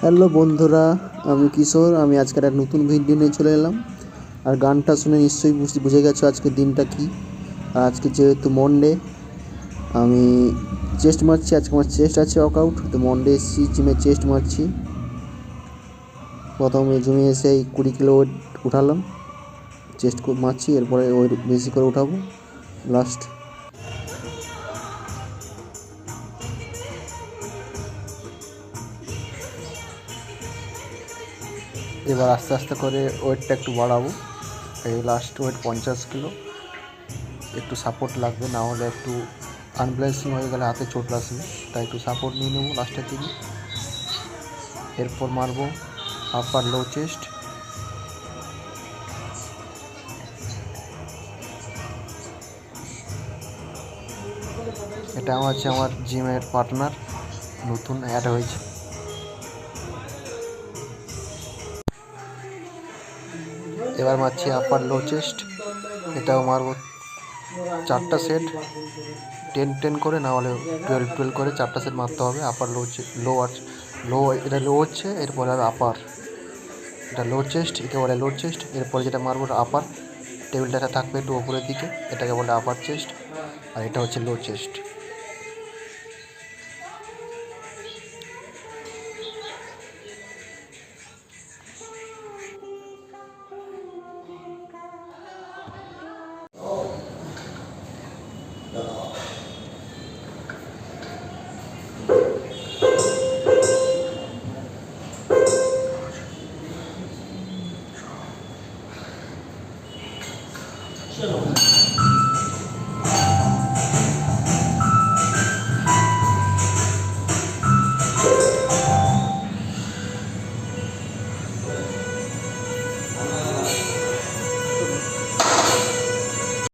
Hello বন্ধুরা, আমি কিশোর। আমি আজকের এক নতুন ভিডিও নিয়ে চলে এলাম। আর গানটা শুনে নিশ্চয়ই বুঝে গেছো আজকের দিনটা কি। আর আজকে যেহেতু মনডে, আমি চেস্ট মারছি। আজকে আমার চেস্ট আছে ওয়ার্কআউট, তো মনডে এসেছি জিমে চেস্ট মারছি। প্রথমে জিমে এসে 20 কিলো ওয়েট উঠালাম, চেস্ট মারছি। এরপরে ওয়েট বেশি করে উঠাবো লাস্ট। এবার আস্তে আস্তে করে ওয়েটটা একটু বাড়াবো। এই লাস্ট ওয়েট 50 কিলো। একটু সাপোর্ট লাগবে, না হলে একটু আনব্যালেন্সিং হয়ে গেলে হাতে চোট লাগবে, তাই একটু সাপোর্ট নিয়ে নেবো লাস্টের দিকে। এরপর মারবো আপার লো চেস্ট। এটা হচ্ছে আমার জিমের পার্টনার, নতুন অ্যাড হয়েছে। এবার মারছি আপার লো চেস্ট। এটাও মারবো 4টা সেট, 10-10 করে, না হলে 12-12 করে 4টা সেট মারতে হবে। আপার লো লো আর লো, এটা লো হচ্ছে, এরপরে আর আপার। এটা লো চেস্ট, একে বলে লো চেস্ট। এরপরে যেটা মারবো আপার, টেবিলটা থাকবে একটু ওপরের দিকে, এটাকে বলে আপার চেস্ট। আর এটা হচ্ছে লো চেস্ট।